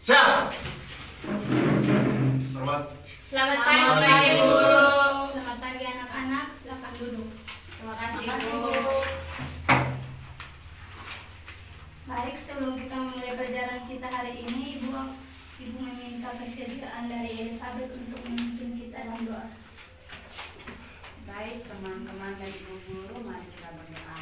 Siap. Selamat. Selamat pagi, Bu. Selamat pagi anak-anak, silakan duduk. Terima kasih Bu. Baik, sebelum kita memulai perjalanan kita hari ini, Ibu meminta kesediaan dari Elizabeth untuk memimpin kita dalam doa. Baik teman-teman dan ibu guru, mari kita berdoa.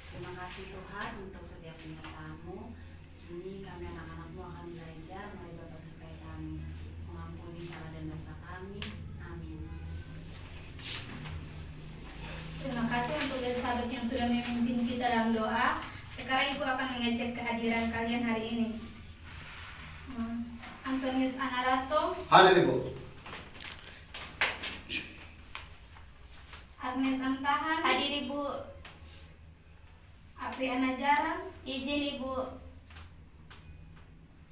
Terima kasih Tuhan untuk setiap penyertamu. Kini kami anak-anakmu akan belajar. Mari Bapak sertai kami, mengampuni salah dan dosa kami. Amin. Terima kasih untuk Elizabeth yang sudah memimpin kita dalam doa. Sekarang Ibu akan mengecek kehadiran kalian hari ini. Antonius Anarato, Hadir Ibu. Agnes Amtahan, Hadir Ibu. Apriana Jarang, Izin Ibu.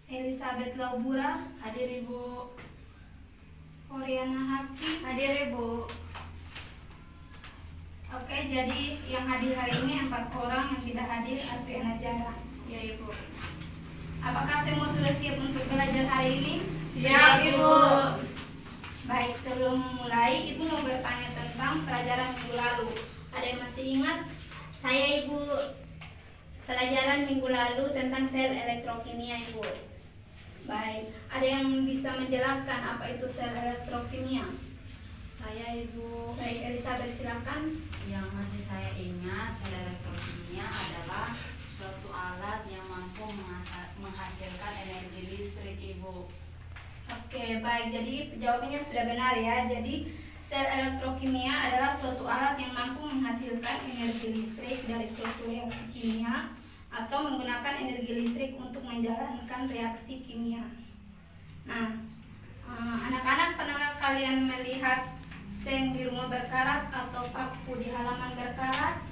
Elizabeth Laubura, Hadir Ibu. Oriana Haki. Hadir Ibu. Oke, jadi yang hadir hari ini 4 orang, yang tidak hadir Apriana Jarang. Ya Ibu. Apakah semua sudah siap untuk belajar hari ini? Siap Ibu. Baik, sebelum memulai, Ibu mau bertanya tentang pelajaran minggu lalu. Ada yang masih ingat? Saya Ibu, pelajaran minggu lalu tentang sel elektrokimia Ibu. Baik, ada yang bisa menjelaskan apa itu sel elektrokimia? Saya Ibu. Baik, Elizabeth silakan. Yang masih saya ingat, sel elektrokimia adalah suatu alat yang mampu menghasilkan energi listrik Ibu. Oke, baik. Jadi jawabannya sudah benar ya. Jadi sel elektrokimia adalah suatu alat yang mampu menghasilkan energi listrik dari suatu reaksi kimia atau menggunakan energi listrik untuk menjalankan reaksi kimia. Nah, anak-anak, pernah kalian melihat seng di rumah berkarat atau paku di halaman berkarat?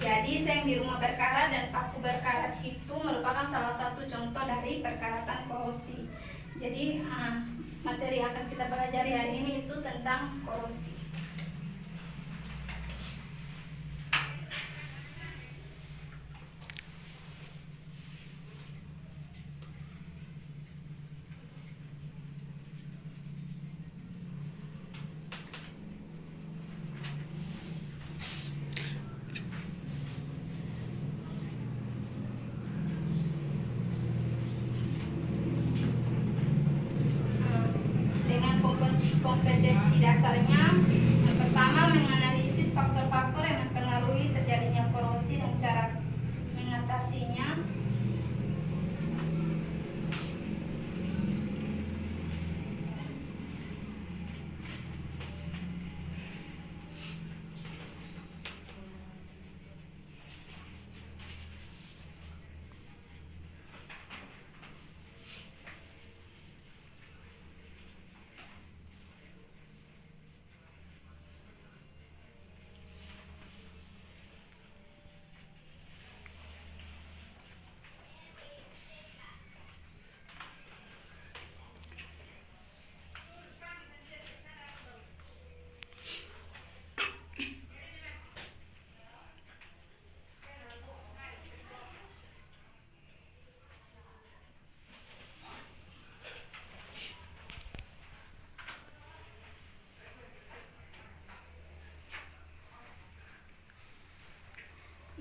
Jadi seng di rumah berkarat dan paku berkarat itu merupakan salah satu contoh dari perkaratan korosi. Jadi materi yang akan kita pelajari hari ini itu tentang korosi. Dengan kompetensi dasarnya, yang pertama menganalisis faktor-faktor yang mempengaruhi terjadinya korosi dan cara mengatasinya.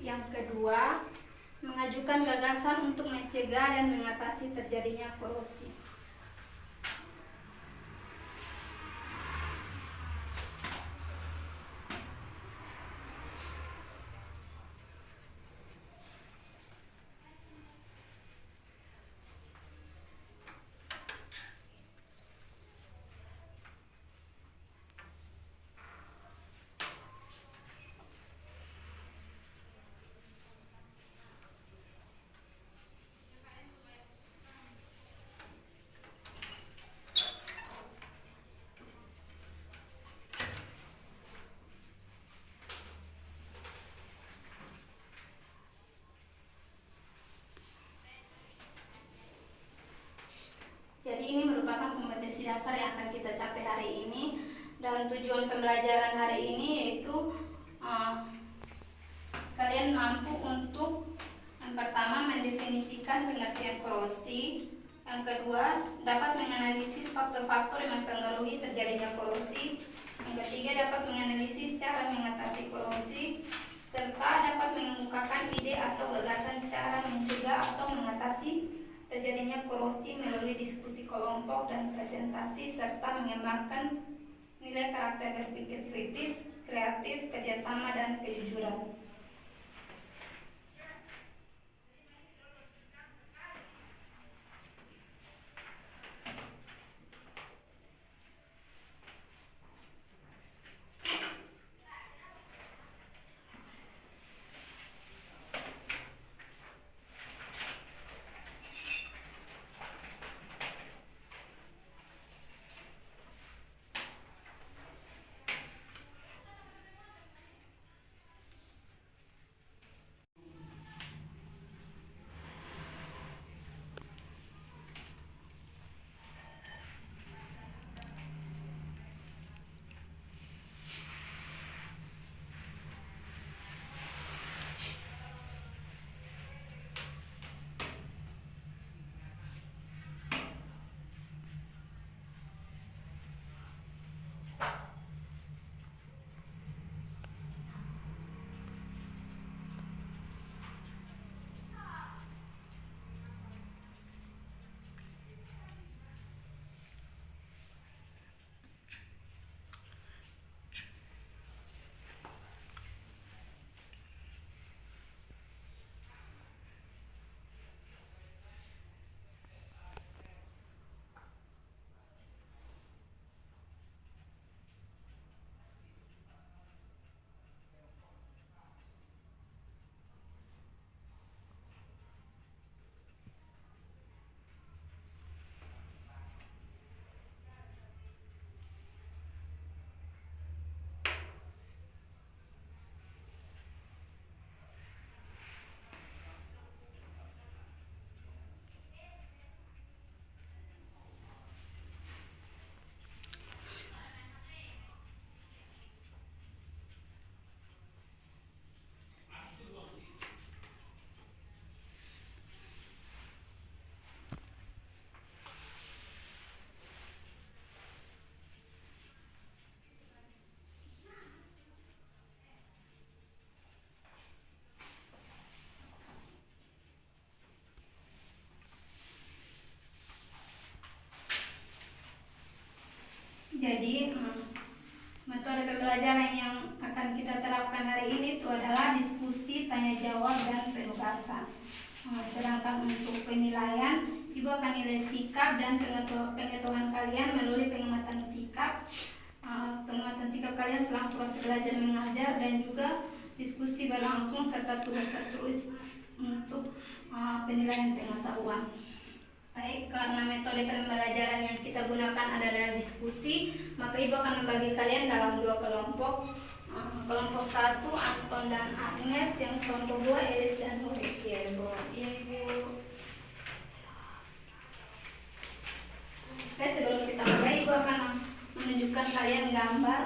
Yang kedua, mengajukan gagasan untuk mencegah dan mengatasi terjadinya korosi. Jadi ini merupakan kompetensi dasar yang akan kita capai hari ini, dan tujuan pembelajaran hari ini yaitu kalian mampu untuk yang pertama mendefinisikan mendefinisikan pengertian korosi. Yang kedua, dapat menganalisis faktor-faktor yang mempengaruhi terjadinya korosi. Yang ketiga, dapat menganalisis cara mengatasi korosi, serta dapat mengemukakan ide atau gagasan cara mencegah atau mengatasi terjadinya korosi melalui diskusi kelompok dan presentasi, serta mengembangkan nilai karakter berpikir kritis, kreatif, kerjasama, dan kejujuran. Jadi metode pembelajaran yang akan kita terapkan hari ini itu adalah diskusi, tanya jawab, dan penugasan. Sedangkan untuk penilaian, Ibu akan nilai sikap dan pengetahuan kalian melalui pengamatan sikap. Pengamatan sikap kalian selama proses belajar mengajar, dan juga diskusi berlangsung serta tugas tertulis untuk penilaian pengetahuan. Baik, karena metode pembelajaran yang kita gunakan adalah diskusi, maka Ibu akan membagi kalian dalam 2 kelompok. Kelompok 1 Anton dan Agnes, yang kelompok 2 Elis dan Nurik. Ya, Ibu. Ya, Ibu. Oke, sebelum kita mulai, Ibu akan menunjukkan kalian gambar.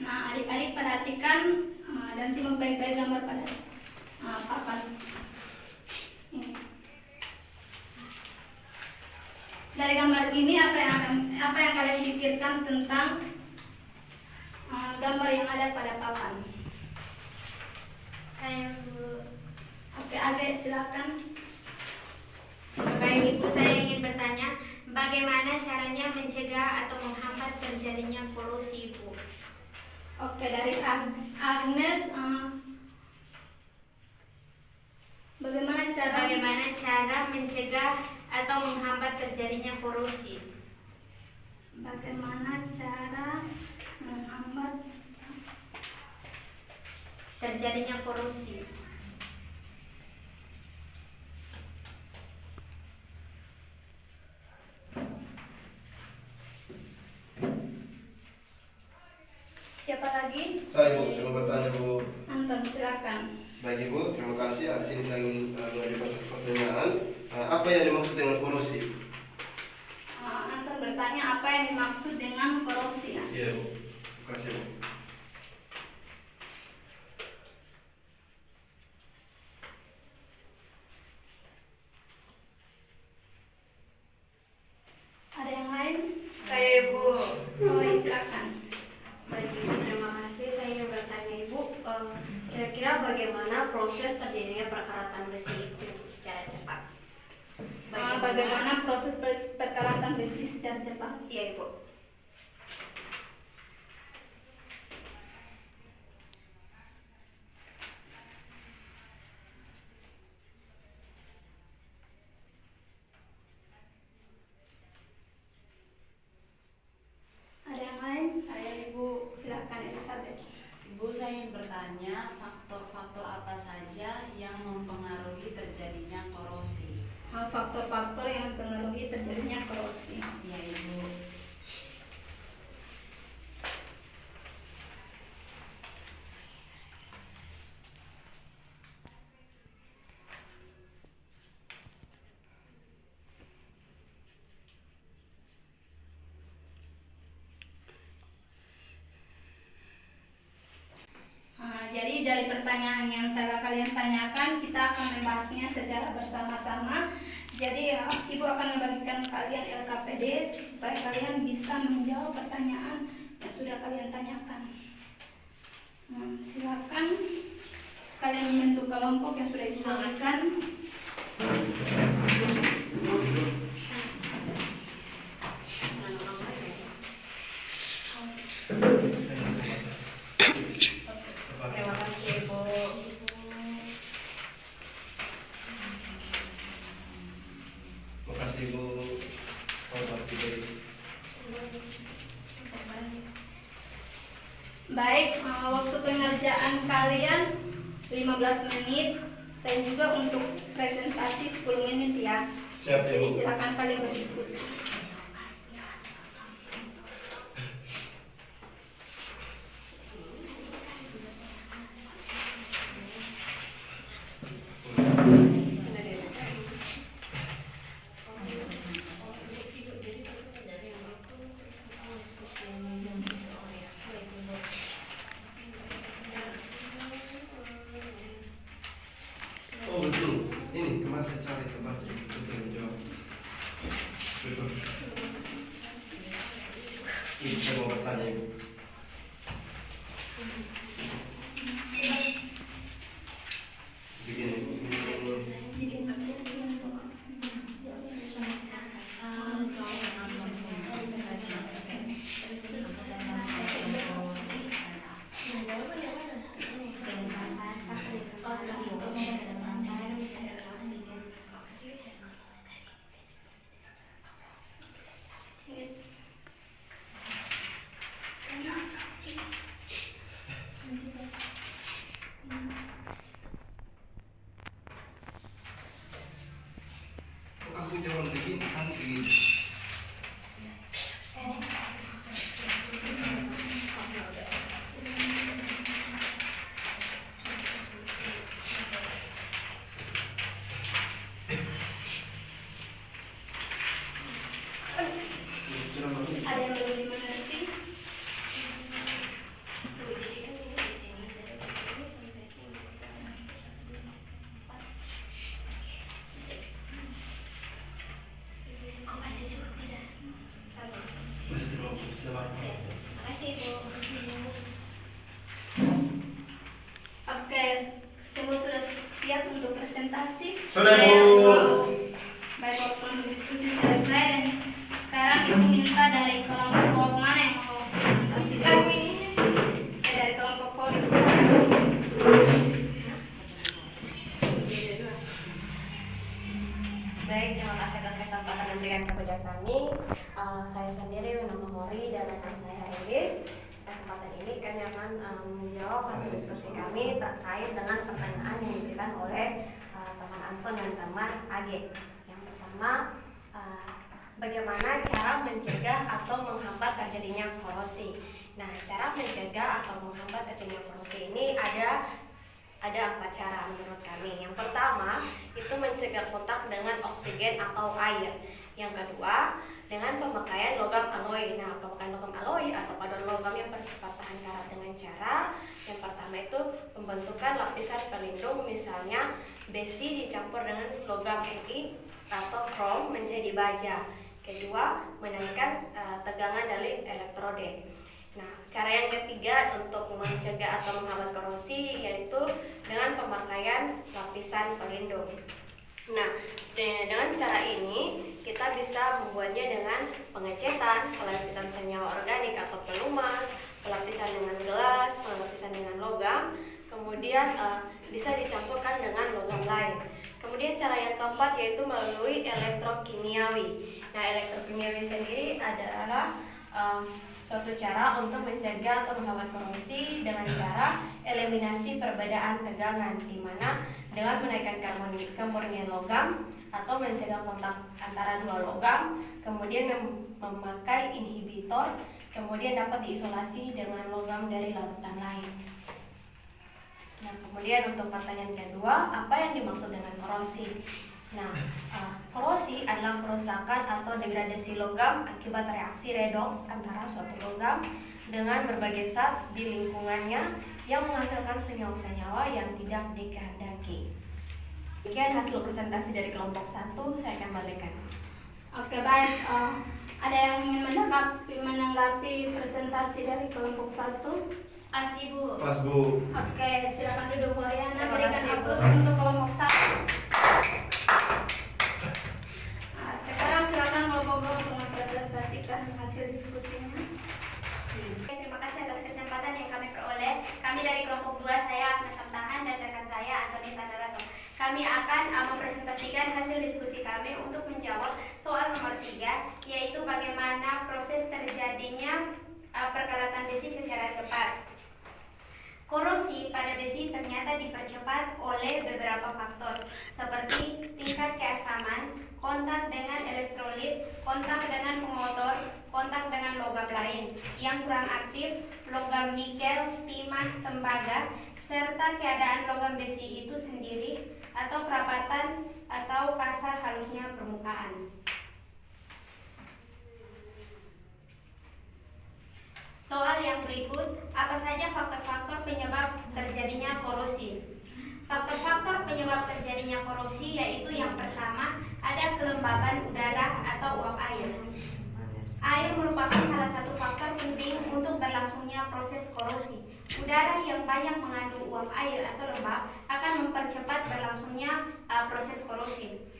Nah, adik-adik perhatikan dan simak baik-baik gambar pada papan ini. Dari gambar ini apa yang kalian pikirkan tentang gambar yang ada pada papan? Saya Bu. Oke, Ade, silakan. Baik Ibu, saya ingin bertanya, bagaimana caranya mencegah atau menghambat terjadinya korosi, Ibu? Oke, dari Agnes, bagaimana cara mencegah atau menghambat terjadinya korosi? Bagaimana cara menghambat terjadinya korosi? Siapa lagi? Saya Bu, saya mau bertanya Bu. Anton, silakan. silakan. Baik Ibu, terima kasih. Di sini saya ingin mengajukan satu pertanyaan. Apa yang dimaksud dengan korosi? Anton bertanya apa yang dimaksud dengan korosi. Iya Bu, terima kasih Bu. Ada yang lain? Saya Ibu. Rory silakan. Baik Ibu, terima kasih. Saya ingin bertanya Ibu, kira-kira bagaimana proses terjadinya perkaratan besi itu secara cepat? Bagaimana proses perkaratan besi secara cepat? Iya Ibu. Ada yang lain? Saya Ibu. Silakan Elizabeth. Ibu, saya ingin bertanya faktor-faktor apa saja yang mempengaruhi terjadinya korosi? Faktor-faktor yang mempengaruhi terjadinya korosi. Iya Ibu. Jadi dari pertanyaan yang telah kalian tanyakan, kita akan membahasnya secara bersama-sama. Jadi Ibu akan membagikan kalian LKPD supaya kalian bisa menjawab pertanyaan yang sudah kalian tanyakan. Silakan kalian membentuk kelompok yang sudah Ibu bagikan. Terima kasih Ibu. Terima kasih Ibu. Baik, waktu pengerjaan kalian 15 menit dan juga untuk presentasi 10 menit ya. Siap Jadi Ibu. silakan kalian berdiskusi. Oh betul, ini kemarin saya cari, saya baca, betul menjawab. Betul. Ini saya mau bertanya Ibu. Begini, aku jangan begini, kamu begini. Ada yang belum dimengerti? Oke, semua sudah siap untuk presentasi? Sudah, Bu. Baik, waktu untuk diskusi selesai dan sekarang Ibu minta dari kelompok mana yang mau presentasikan? Dari kelompok Polri. Baik, terima kasih atas kesempatan yang diberikan kepada kami. Saya sendiri bernama Hori dan rekan saya Elis. Kesempatan ini kami akan menjawab hasil diskusi kami terkait dengan pertanyaan yang diberikan oleh teman Anton dan teman Age. Yang pertama, bagaimana cara mencegah atau menghambat terjadinya korosi? Nah, cara mencegah atau menghambat terjadinya korosi ini ada Ada 4 cara menurut kami. Yang pertama, itu mencegah kontak dengan oksigen atau air. Yang kedua, dengan pemakaian logam alloy. Nah, pemakaian logam alloy atau paduan logam yang bersifat tahan karat dengan cara yang pertama itu pembentukan lapisan pelindung, misalnya besi dicampur dengan logam Ni atau krom menjadi baja. Kedua, menaikkan tegangan dari elektrode. Nah, cara yang ketiga untuk mencegah atau menghambat korosi yaitu dengan pemakaian lapisan pelindung. Nah, dengan cara ini kita bisa membuatnya dengan pengecetan, pelapisan senyawa organik atau pelumas, pelapisan dengan gelas, pelapisan dengan logam, kemudian bisa dicampurkan dengan logam lain. Kemudian cara yang keempat yaitu melalui elektrokimiawi. Nah, elektrokimiawi sendiri adalah suatu cara untuk mencegah atau menghambat korosi dengan cara eliminasi perbedaan tegangan, di mana dengan menaikkan kemurnian logam atau mencegah kontak antara dua logam, kemudian memakai inhibitor, kemudian dapat diisolasi dengan logam dari larutan lain. Nah, kemudian untuk pertanyaan kedua, apa yang dimaksud dengan korosi? Nah, korosi adalah kerusakan atau degradasi logam akibat reaksi redoks antara suatu logam dengan berbagai zat di lingkungannya yang menghasilkan senyawa-senyawa yang tidak dikehendaki. Demikian hasil presentasi dari kelompok 1, saya akan balikkan. Oke, baik. Ada yang ingin menanggapi presentasi dari kelompok 1? Pas Ibu. Pas Bu. Oke, silakan duduk Mariana. Terima Berikan kasih, Bu. aplaus untuk kelompok 1. Sekarang silakan kelompok 2 untuk mempresentasikan hasil diskusinya. Terima kasih atas kesempatan yang kami peroleh. Kami dari kelompok 2, saya Agnes Samtahan dan rekan saya Antoni Sandarato. Kami akan mempresentasikan hasil diskusi kami untuk menjawab soal nomor 3, yaitu bagaimana proses terjadinya perkalatan besi secara cepat. Korosi pada besi ternyata dipercepat oleh beberapa faktor, seperti tingkat keasaman, kontak dengan elektrolit, kontak dengan pengotor, kontak dengan logam lain yang kurang aktif, logam nikel, timah, tembaga, serta keadaan logam besi itu sendiri atau kerapatan atau kasar halusnya permukaan. Soal yang berikut, apa saja faktor-faktor penyebab terjadinya korosi? Faktor-faktor penyebab terjadinya korosi yaitu yang pertama, ada kelembaban udara atau uap air. Air merupakan salah satu faktor penting untuk berlangsungnya proses korosi. Udara yang banyak mengandung uap air atau lembab akan mempercepat berlangsungnya proses korosi.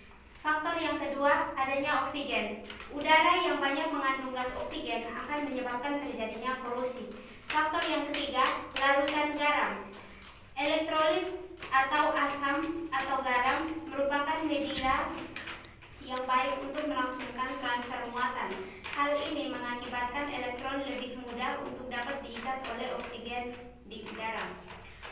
Faktor yang kedua, adanya oksigen. Udara yang banyak mengandung gas oksigen akan menyebabkan terjadinya korosi. Faktor yang ketiga, larutan garam. Elektrolit atau asam atau garam merupakan media yang baik untuk melangsungkan transfer muatan. Hal ini mengakibatkan elektron lebih mudah untuk dapat diikat oleh oksigen di udara.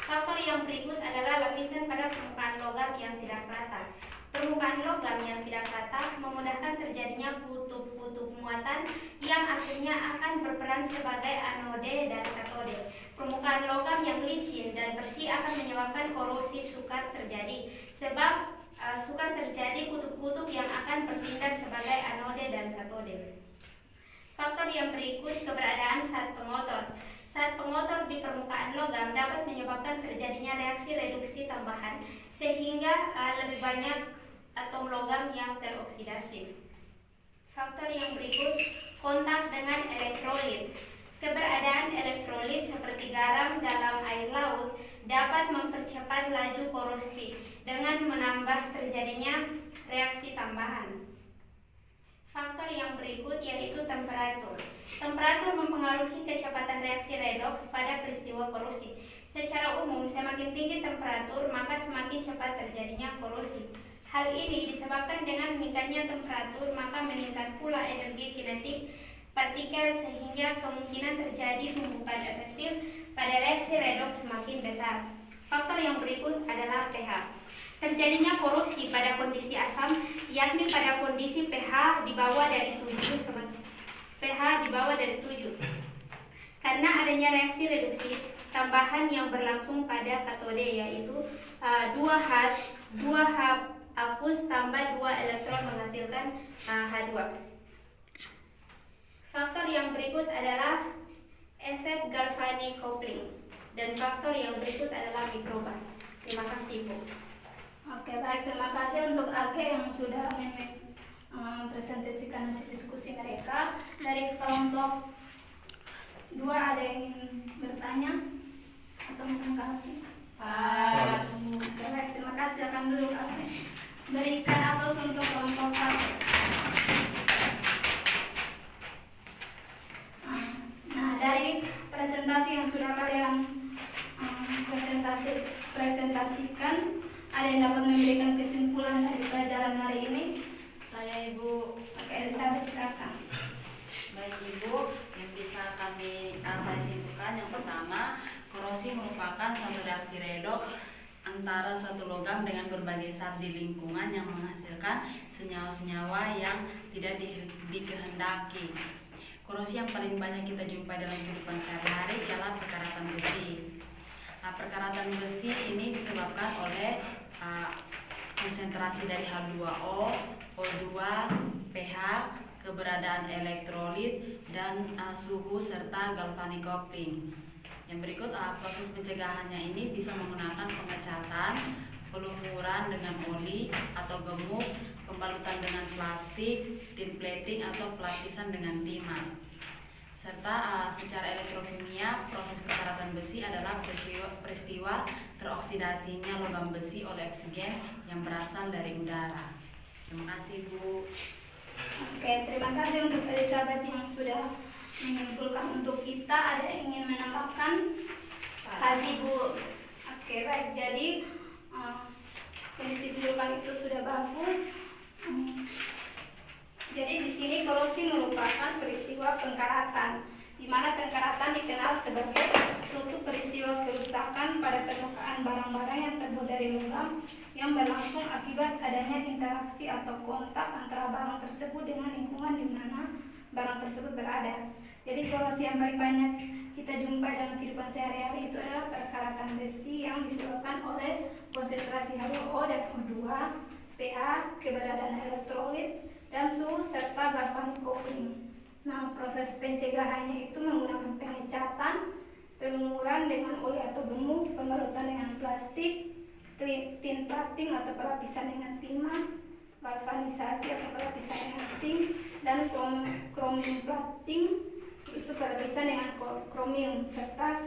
Faktor yang berikut adalah lapisan pada permukaan logam yang tidak rata. Permukaan logam yang tidak rata memudahkan terjadinya kutub-kutub muatan yang akhirnya akan berperan sebagai anode dan katode. Permukaan logam yang licin dan bersih akan menyebabkan korosi sukar terjadi, sebab sukar terjadi kutub-kutub yang akan bertindak sebagai anode dan katode. Faktor yang berikut, keberadaan zat pengotor. Zat pengotor di permukaan logam dapat menyebabkan terjadinya reaksi reduksi tambahan sehingga lebih banyak atom logam yang teroksidasi. Faktor yang berikut, kontak dengan elektrolit. Keberadaan elektrolit seperti garam dalam air laut dapat mempercepat laju korosi dengan menambah terjadinya reaksi tambahan. Faktor yang berikut yaitu temperatur. Temperatur mempengaruhi kecepatan reaksi redoks pada peristiwa korosi. Secara umum, semakin tinggi temperatur, maka semakin cepat terjadinya korosi. Hal ini disebabkan dengan meningkatnya temperatur, maka meningkat pula energi kinetik partikel sehingga kemungkinan terjadi tumbukan efektif pada reaksi redoks semakin besar. Faktor yang berikut adalah pH. Terjadinya korosi pada kondisi asam, yakni pada kondisi pH di bawah dari 7 pH di bawah dari 7. Karena adanya reaksi reduksi tambahan yang berlangsung pada katode, yaitu 2H hapus tambah 2 elektron menghasilkan H2. Faktor yang berikut adalah efek galvanic coupling, dan faktor yang berikut adalah mikroba. Terima kasih, Bu. Oke, baik, terima kasih untuk AG yang sudah mempresentasikan hasil diskusi mereka. Dari kelompok 2 ada yang ingin bertanya atau menanggapi? Oke, baik, terima kasih. Silakan dulu AG. Berikan aplaus untuk kelompok 1. Nah, dari presentasi yang sudah kalian presentasikan, ada yang dapat memberikan kesimpulan dari pelajaran hari ini? Saya Ibu. Oke, Elizabeth, silakan. Baik Ibu, yang bisa saya simpulkan yang pertama, korosi merupakan suatu reaksi redoks antara suatu logam dengan berbagai zat di lingkungan yang menghasilkan senyawa-senyawa yang tidak dikehendaki. Korosi yang paling banyak kita jumpai dalam kehidupan sehari-hari ialah perkaratan besi. Perkaratan besi ini disebabkan oleh konsentrasi dari H2O, O2, pH, keberadaan elektrolit, dan suhu serta galvanic coupling. Yang berikut proses pencegahannya ini bisa menggunakan pengecatan, pelumuran dengan oli atau gemuk, pembalutan dengan plastik, tin plating atau pelapisan dengan timah. Serta secara elektrokimia, proses perkaratan besi adalah peristiwa teroksidasinya logam besi oleh oksigen yang berasal dari udara. Terima kasih, Bu. Oke, terima kasih untuk Elizabeth yang sudah menyimpulkan untuk kita. Ada yang ingin menambahkan? Kasih, Bu. Oke, baik. Jadi kondisi pendidikan itu sudah bagus. Jadi di sini korosi merupakan peristiwa pengkaratan, di mana pengkaratan dikenal sebagai suatu peristiwa kerusakan pada permukaan barang-barang yang terbuat dari logam yang berlangsung akibat adanya interaksi atau kontak antara barang tersebut dengan lingkungan di mana barang tersebut berada. Jadi korosi yang paling banyak kita jumpai dalam kehidupan sehari-hari itu adalah perkaratan besi yang disebabkan oleh konsentrasi H2O dan O2, pH, keberadaan elektrolit, dan suhu serta galvanic coupling. Nah, proses pencegahannya itu menggunakan pengecatan, pelumuran dengan oli atau gemuk, pembalutan dengan plastik, tin plating atau pelapisan dengan timah, galvanisasi atau pelapisan dengan zinc, dan chromium plating itu pelapisan dengan kromium, serta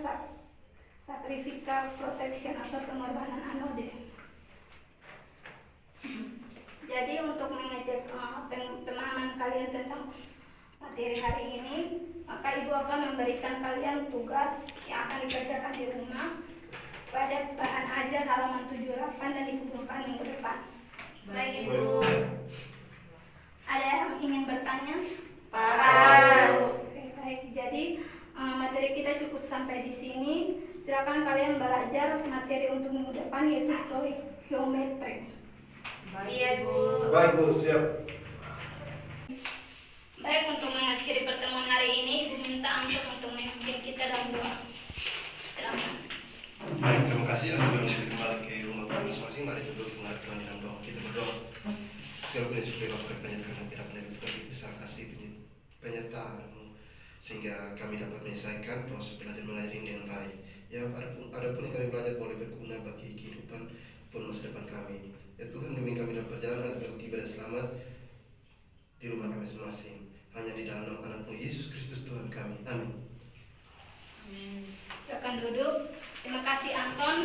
sacrificial protection atau pengorbanan anode. Jadi untuk mengecek pemahaman kalian tentang materi hari ini, maka Ibu akan memberikan kalian tugas yang akan dikerjakan di rumah pada bahan ajar halaman 78 dan dikumpulkan minggu depan. Baik, Ibu. Ada yang ingin bertanya? Oke, baik. Jadi materi kita cukup sampai di sini. Silakan kalian belajar materi untuk minggu depan, yaitu stoikiometri. Iya, Bu. Baik Bu, siap. Baik, untuk mengakhiri pertemuan hari ini, Ibu minta untuk memimpin kita dalam doa. Silakan. Baik, terima kasih. Sebelum kita kembali ke rumah masing-masing, mari kita duduk menghadap dalam doa. Kita berdoa. Siapapun yang sudah Bapak penyertakan kita pada besar kasih penyertaan sehingga kami dapat menyelesaikan proses belajar mengajar ini dengan baik. Ya, adapun yang kami belajar boleh berguna bagi kehidupan pun masa depan kami. Ya Tuhan, bimbing kami dalam perjalanan agar tiba dan selamat di rumah kami masing-masing. Hanya di dalam nama Anak-Mu Yesus Kristus Tuhan kami. Amin. Silakan duduk. Terima kasih Anton.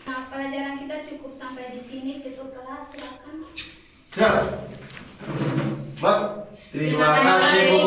Nah, pelajaran kita cukup sampai di sini. Tutup kelas, silakan. Siap. Mak, terima kasih Bu.